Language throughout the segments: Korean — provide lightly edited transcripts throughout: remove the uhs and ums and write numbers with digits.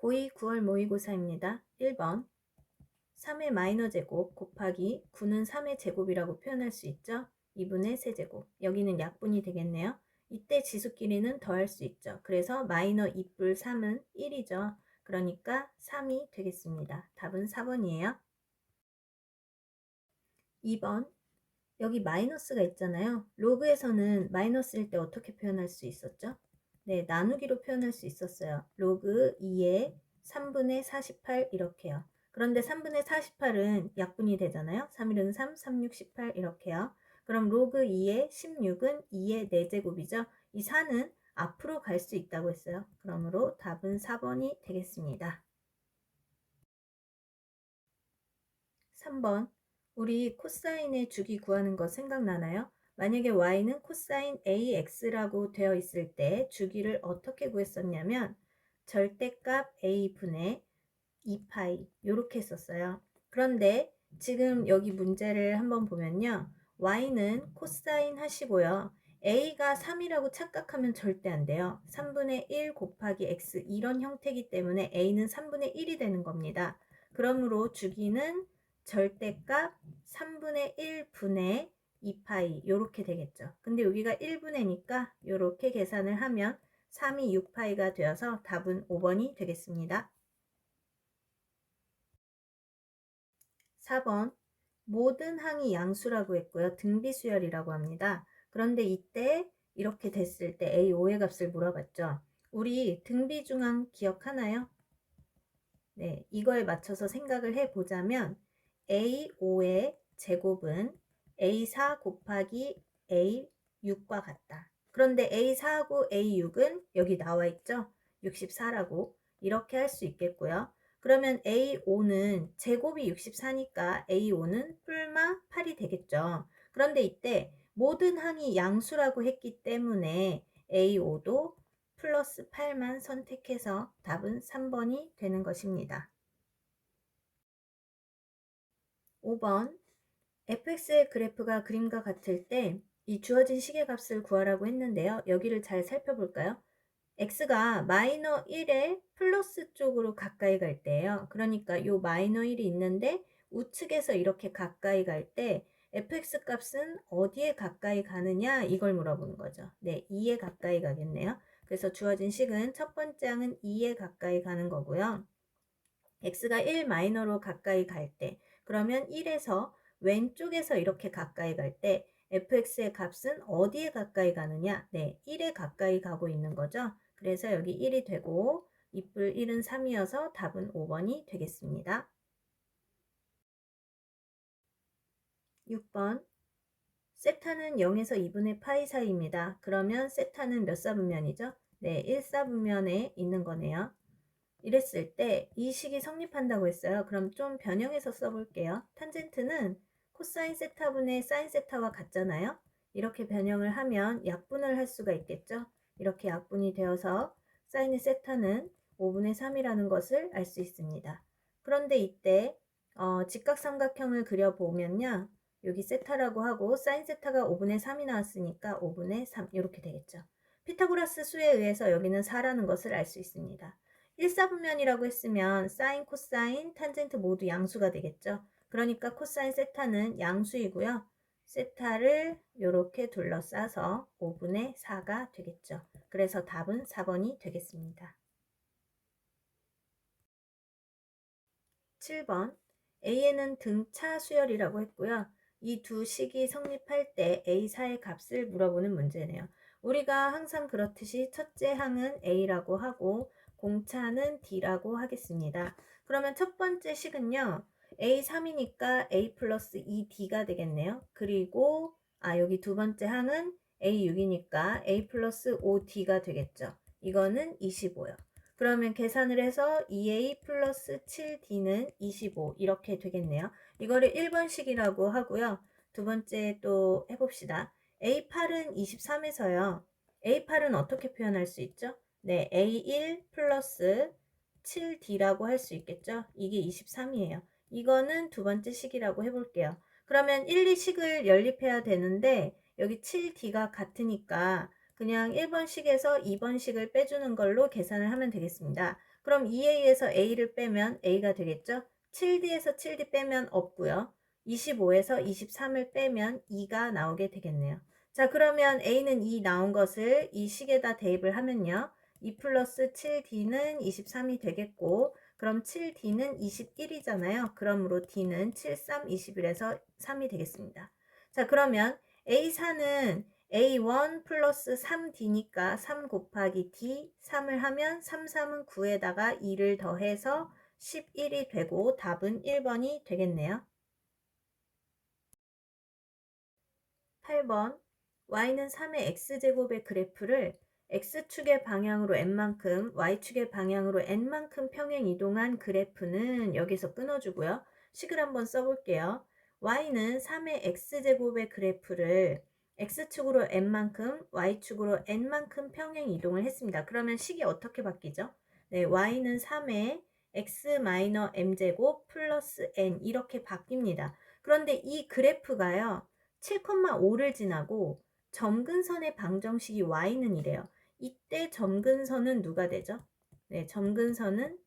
고2 9월 모의고사입니다. 1번 3의 마이너 제곱 곱하기 9는 3의 제곱이라고 표현할 수 있죠. 2분의 세제곱. 여기는 약분이 되겠네요. 이때 지수끼리는 더할 수 있죠. 그래서 마이너 2뿔 3은 1이죠. 그러니까 3이 되겠습니다. 답은 4번이에요. 2번 여기 마이너스가 있잖아요. 로그에서는 마이너스일 때 어떻게 표현할 수 있었죠? 네, 나누기로 표현할 수 있었어요. 로그 2에 3분의 48 이렇게요. 그런데 3분의 48은 약분이 되잖아요. 3, 1은 3, 3, 6, 18 이렇게요. 그럼 로그 2에 16은 2의 4제곱이죠. 이 4는 앞으로 갈 수 있다고 했어요. 그러므로 답은 4번이 되겠습니다. 3번 우리 코사인의 주기 구하는 거 생각나나요? 만약에 y는 코사인 ax라고 되어 있을 때 주기를 어떻게 구했었냐면 절대값 a분의 2파이 이렇게 했었어요. 그런데 지금 여기 문제를 한번 보면요. y는 코사인 하시고요. a가 3이라고 착각하면 절대 안 돼요. 3분의 1 곱하기 x 이런 형태이기 때문에 a는 3분의 1이 되는 겁니다. 그러므로 주기는 절대값 3분의 1분의 2파이 이렇게 되겠죠. 근데 여기가 1분의니까 이렇게 계산을 하면 3이 6파이가 되어서 답은 5번이 되겠습니다. 4번 모든 항이 양수라고 했고요. 등비수열이라고 합니다. 그런데 이때 이렇게 됐을 때 A5의 값을 물어봤죠. 우리 등비중항 기억하나요? 네, 이거에 맞춰서 생각을 해보자면 A5의 제곱은 A4 곱하기 A6과 같다. 그런데 A4하고 A6은 여기 나와 있죠? 64라고 이렇게 할 수 있겠고요. 그러면 A5는 제곱이 64니까 A5는 뿔마 8이 되겠죠. 그런데 이때 모든 항이 양수라고 했기 때문에 A5도 플러스 8만 선택해서 답은 3번이 되는 것입니다. 5번 fx의 그래프가 그림과 같을 때 이 주어진 시계값을 구하라고 했는데요. 여기를 잘 살펴볼까요? x가 마이너 1에 플러스 쪽으로 가까이 갈 때예요. 그러니까 요 마이너 1이 있는데 우측에서 이렇게 가까이 갈 때 fx 값은 어디에 가까이 가느냐 이걸 물어보는 거죠. 네, 2에 가까이 가겠네요. 그래서 주어진 식은 첫 번째 항은 2에 가까이 가는 거고요. x가 1 마이너로 가까이 갈 때 그러면 1에서 왼쪽에서 이렇게 가까이 갈 때 fx의 값은 어디에 가까이 가느냐? 네, 1에 가까이 가고 있는 거죠. 그래서 여기 1이 되고 2뿔 1은 3이어서 답은 5번이 되겠습니다. 6번 세타는 0에서 2분의 파이 사이입니다. 그러면 세타는 몇 사분면이죠? 네, 1사분면에 있는 거네요. 이랬을 때 이 식이 성립한다고 했어요. 그럼 좀 변형해서 써볼게요. 탄젠트는 코사인 세타분의 사인 세타와 같잖아요. 이렇게 변형을 하면 약분을 할 수가 있겠죠. 이렇게 약분이 되어서 사인의 세타는 5분의 3이라는 것을 알 수 있습니다. 그런데 이때 직각삼각형을 그려보면요. 여기 세타라고 하고 사인 세타가 5분의 3이 나왔으니까 5분의 3 이렇게 되겠죠. 피타고라스 수에 의해서 여기는 4라는 것을 알 수 있습니다. 1사분면이라고 했으면 사인, 코사인, 탄젠트 모두 양수가 되겠죠. 그러니까 코사인 세타는 양수이고요. 세타를 이렇게 둘러싸서 5분의 4가 되겠죠. 그래서 답은 4번이 되겠습니다. 7번 A에는 등차 수열이라고 했고요. 이 두 식이 성립할 때 A4의 값을 물어보는 문제네요. 우리가 항상 그렇듯이 첫째 항은 A라고 하고 공차는 D라고 하겠습니다. 그러면 첫 번째 식은요. A3이니까 A 플러스 2D가 되겠네요. 그리고 여기 두 번째 항은 A6이니까 A 플러스 5D가 되겠죠. 이거는 25요. 그러면 계산을 해서 2a 플러스 7d는 25 이렇게 되겠네요. 이거를 1번식이라고 하고요. 두 번째 또 해봅시다. a8은 23에서요. a8은 어떻게 표현할 수 있죠? 네, a1 플러스 7d라고 할 수 있겠죠? 이게 23이에요. 이거는 두 번째 식이라고 해볼게요. 그러면 1, 2식을 연립해야 되는데 여기 7d가 같으니까 그냥 1번식에서 2번식을 빼주는 걸로 계산을 하면 되겠습니다. 그럼 2a에서 a를 빼면 a가 되겠죠? 7d에서 7d 빼면 없고요. 25에서 23을 빼면 2가 나오게 되겠네요. 자, 그러면 a는 2 나온 것을 이 식에다 대입을 하면요. 2 플러스 7d는 23이 되겠고, 그럼 7d는 21이잖아요. 그러므로 d는 7, 3, 21에서 3이 되겠습니다. 자, 그러면 A4는 A1 플러스 3D니까 3 곱하기 D, 3을 하면 3, 3은 9에다가 2를 더해서 11이 되고 답은 1번이 되겠네요. 8번 y는 3의 x제곱의 그래프를 x축의 방향으로 n만큼, y축의 방향으로 n만큼 평행 이동한 그래프는 여기서 끊어주고요. 식을 한번 써볼게요. y는 3의 x제곱의 그래프를 x축으로 n만큼, y축으로 n만큼 평행 이동을 했습니다. 그러면 식이 어떻게 바뀌죠? 네, y는 3의 x-m제곱 플러스 n 이렇게 바뀝니다. 그런데 이 그래프가요. 7,5를 지나고 점근선의 방정식이 y는 이래요. 이때 점근선은 누가 되죠? 네, 점근선은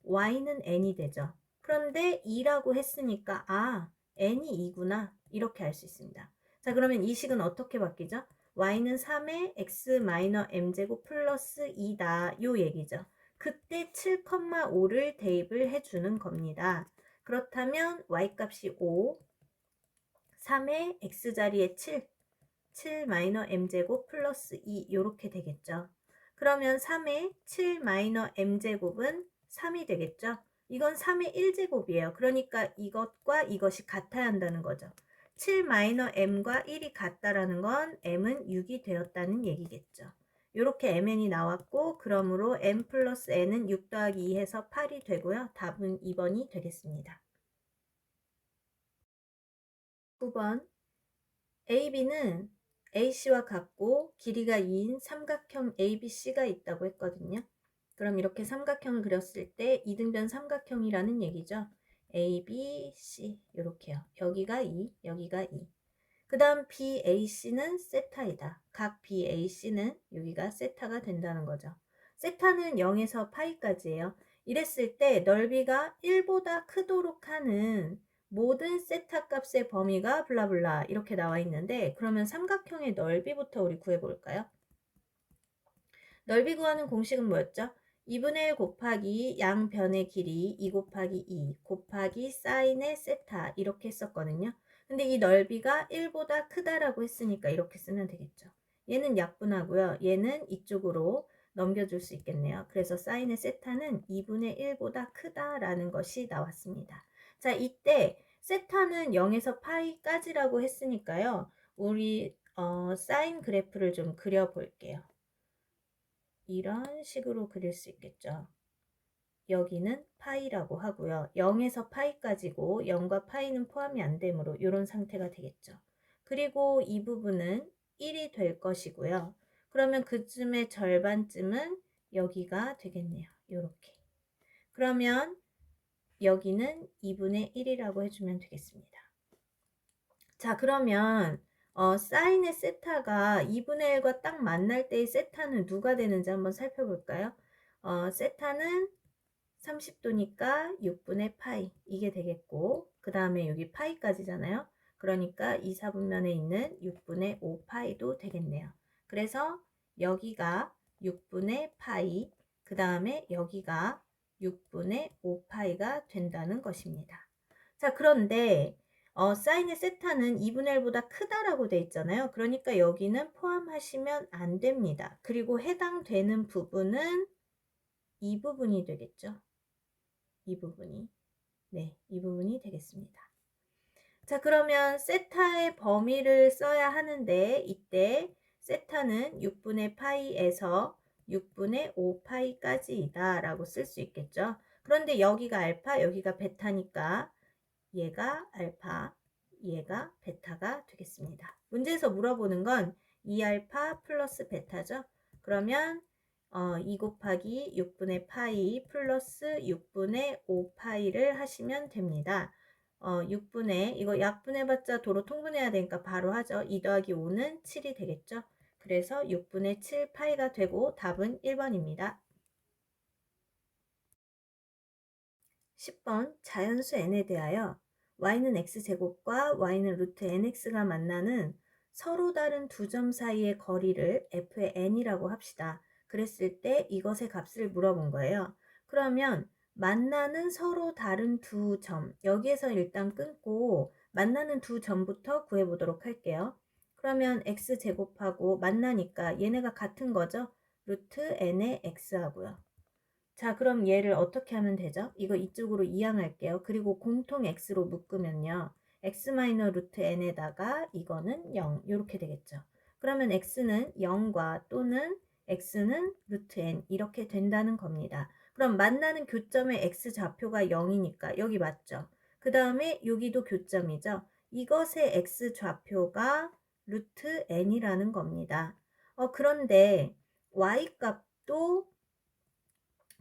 y는 n이 되죠. 그런데 2라고 했으니까 n이 2구나 이렇게 알 수 있습니다. 자, 그러면 이 식은 어떻게 바뀌죠? y는 3의 x-m제곱 플러스 2다 요 얘기죠. 그때 7,5를 대입을 해주는 겁니다. 그렇다면 y값이 5, 3의 x자리에 7, 7 마이너 m제곱 플러스 2 이렇게 되겠죠. 그러면 3의 7 마이너 m제곱은 3이 되겠죠. 이건 3의 1제곱이에요. 그러니까 이것과 이것이 같아야 한다는 거죠. 7 마이너 m과 1이 같다라는 건 m은 6이 되었다는 얘기겠죠. 이렇게 mn이 나왔고 그러므로 m 플러스 n은 6 더하기 2 해서 8이 되고요. 답은 2번이 되겠습니다. 9번 AB는 AC와 같고 길이가 2인 삼각형 ABC가 있다고 했거든요. 그럼 이렇게 삼각형을 그렸을 때 이등변 삼각형이라는 얘기죠. ABC 이렇게요. 여기가 2, 여기가 2. 그 다음 BAC는 세타이다. 각 BAC는 여기가 세타가 된다는 거죠. 세타는 0에서 파이까지예요. 이랬을 때 넓이가 1보다 크도록 하는 모든 세타 값의 범위가 블라블라 이렇게 나와 있는데 그러면 삼각형의 넓이부터 우리 구해볼까요? 넓이 구하는 공식은 뭐였죠? 2분의 1 곱하기 양변의 길이 2 곱하기 2 곱하기 사인의 세타 이렇게 했었거든요. 근데 이 넓이가 1보다 크다라고 했으니까 이렇게 쓰면 되겠죠. 얘는 약분하고요. 얘는 이쪽으로 넘겨줄 수 있겠네요. 그래서 사인의 세타는 2분의 1보다 크다라는 것이 나왔습니다. 자, 이때 세타는 0에서 파이까지라고 했으니까요. 우리 사인 그래프를 좀 그려볼게요. 이런 식으로 그릴 수 있겠죠. 여기는 파이라고 하고요. 0에서 파이까지고 0과 파이는 포함이 안 되므로 이런 상태가 되겠죠. 그리고 이 부분은 1이 될 것이고요. 그러면 그쯤의 절반쯤은 여기가 되겠네요. 이렇게. 그러면 여기는 2분의 1이라고 해주면 되겠습니다. 자, 그러면 사인의 세타가 2분의 1과 딱 만날 때의 세타는 누가 되는지 한번 살펴볼까요? 세타는 30도니까 6분의 파이 이게 되겠고 그 다음에 여기 파이까지잖아요. 그러니까 2, 4분면에 있는 6분의 5파이도 되겠네요. 그래서 여기가 6분의 파이 그 다음에 여기가 6분의 5파이가 된다는 것입니다. 자, 그런데 사인의 세타는 2분의 1보다 크다라고 돼 있잖아요. 그러니까 여기는 포함하시면 안 됩니다. 그리고 해당되는 부분은 이 부분이 되겠죠. 이 부분이. 네, 이 부분이 되겠습니다. 자, 그러면 세타의 범위를 써야 하는데 이때 세타는 6분의 파이에서 6분의 5파이까지이다 라고 쓸 수 있겠죠. 그런데 여기가 알파, 여기가 베타니까 얘가 알파, 얘가 베타가 되겠습니다. 문제에서 물어보는 건 2알파 플러스 베타죠. 그러면 2 곱하기 6분의 파이 플러스 6분의 5파이를 하시면 됩니다. 6분의 이거 약분해봤자 도로 통분해야 되니까 바로 하죠. 2 더하기 5는 7이 되겠죠. 그래서 6분의 7 파이가 되고 답은 1번입니다. 10번 자연수 n에 대하여 y는 x제곱과 y는 루트 nx가 만나는 서로 다른 두 점 사이의 거리를 f의 n이라고 합시다. 그랬을 때 이것의 값을 물어본 거예요. 그러면 만나는 서로 다른 두 점, 여기에서 일단 끊고 만나는 두 점부터 구해보도록 할게요. 그러면 x제곱하고 만나니까 얘네가 같은 거죠. 루트 n의 x하고요. 자, 그럼 얘를 어떻게 하면 되죠? 이거 이쪽으로 이항할게요. 그리고 공통 x로 묶으면요. x 마이너 루트 n에다가 이거는 0 이렇게 되겠죠. 그러면 x는 0과 또는 x는 루트 n 이렇게 된다는 겁니다. 그럼 만나는 교점의 x 좌표가 0이니까 여기 맞죠? 그 다음에 여기도 교점이죠. 이것의 x 좌표가 루트 n이라는 겁니다. 그런데 y 값도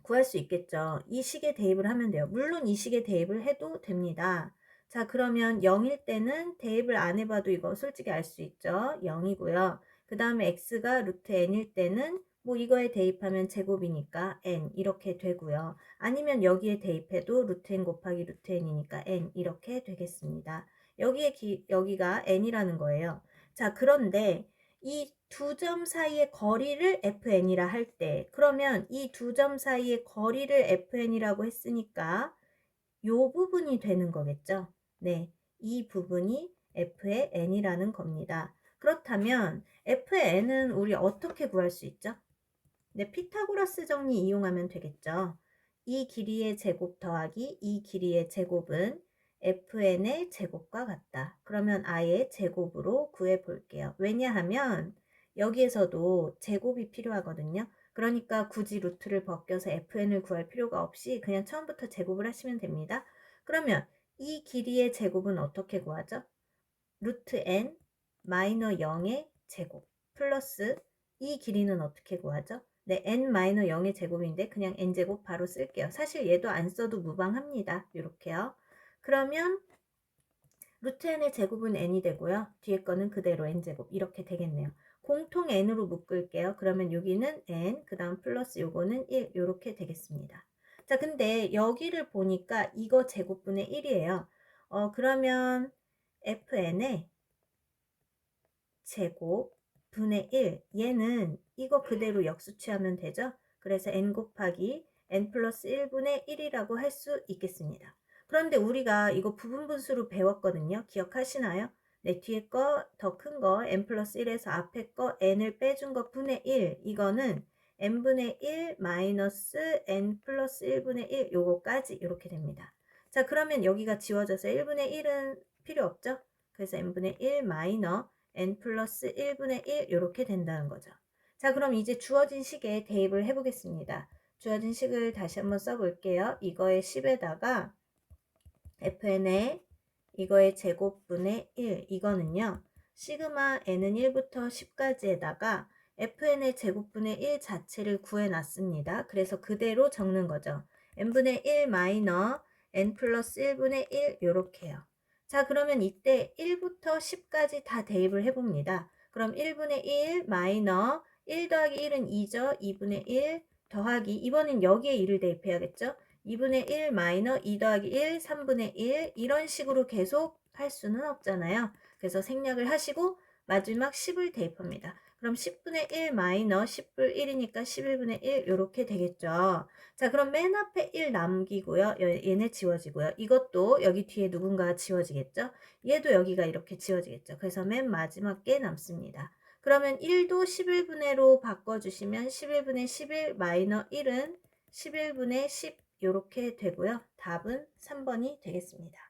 구할 수 있겠죠. 이 식에 대입을 하면 돼요. 물론 이 식에 대입을 해도 됩니다. 자, 그러면 0일 때는 대입을 안 해봐도 이거 솔직히 알 수 있죠. 0이고요. 그 다음에 x가 루트 n일 때는 뭐 이거에 대입하면 제곱이니까 n 이렇게 되고요. 아니면 여기에 대입해도 루트 n 곱하기 루트 n이니까 n 이렇게 되겠습니다. 여기가 n이라는 거예요. 자, 그런데 이 두 점 사이의 거리를 fn이라 할 때, 그러면 이 두 점 사이의 거리를 fn이라고 했으니까 요 부분이 되는 거겠죠. 네, 이 부분이 f의 n이라는 겁니다. 그렇다면 f의 n은 우리 어떻게 구할 수 있죠? 네, 피타고라스 정리 이용하면 되겠죠. 이 길이의 제곱 더하기 이 길이의 제곱은 fn의 제곱과 같다. 그러면 아예 제곱으로 구해 볼게요. 왜냐하면 여기에서도 제곱이 필요하거든요. 그러니까 굳이 루트를 벗겨서 fn을 구할 필요가 없이 그냥 처음부터 제곱을 하시면 됩니다. 그러면 이 길이의 제곱은 어떻게 구하죠? 루트 n 마이너 0의 제곱 플러스 이 길이는 어떻게 구하죠? 네, n-0의 제곱인데 그냥 n제곱 바로 쓸게요. 사실 얘도 안 써도 무방합니다. 이렇게요. 그러면 루트 n의 제곱은 n이 되고요. 뒤에 거는 그대로 n제곱 이렇게 되겠네요. 공통 n으로 묶을게요. 그러면 여기는 n, 그 다음 플러스 요거는 1 이렇게 되겠습니다. 자, 근데 여기를 보니까 이거 제곱분의 1이에요. 그러면 fn의 제곱 분의 1 얘는 이거 그대로 역수치하면 되죠. 그래서 n 곱하기 n 플러스 1분의 1이라고 할 수 있겠습니다. 그런데 우리가 이거 부분분수로 배웠거든요. 기억하시나요? 네, 뒤에 거 더 큰 거 n 플러스 1에서 앞에 거 n을 빼준 거 분의 1 이거는 n분의 1 마이너스 n 플러스 1분의 1 요거까지 이렇게 됩니다. 자, 그러면 여기가 지워져서 1분의 1은 필요 없죠? 그래서 n분의 1 마이너 n 플러스 1분의 1 이렇게 된다는 거죠. 자, 그럼 이제 주어진 식에 대입을 해보겠습니다. 주어진 식을 다시 한번 써볼게요. 이거의 10에다가 fn의 이거의 제곱분의 1 이거는요. 시그마 n은 1부터 10까지에다가 fn의 제곱분의 1 자체를 구해놨습니다. 그래서 그대로 적는 거죠. n분의 1 마이너 n 플러스 1분의 1 요렇게요. 자, 그러면 이때 1부터 10까지 다 대입을 해봅니다. 그럼 1분의 1 마이너 1 더하기 1은 2죠. 2분의 1 더하기 이번엔 여기에 1을 대입해야겠죠. 2분의 1 마이너 2 더하기 1 3분의 1 이런 식으로 계속 할 수는 없잖아요. 그래서 생략을 하시고 마지막 10을 대입합니다. 그럼 10분의 1 마이너 10불 1이니까 11분의 1 이렇게 되겠죠. 자, 그럼 맨 앞에 1 남기고요. 얘네 지워지고요. 이것도 여기 뒤에 누군가 지워지겠죠. 얘도 여기가 이렇게 지워지겠죠. 그래서 맨 마지막 게 남습니다. 그러면 1도 11분의로 바꿔주시면 11분의 11 마이너 1은 11분의 10 이렇게 되고요. 답은 3번이 되겠습니다.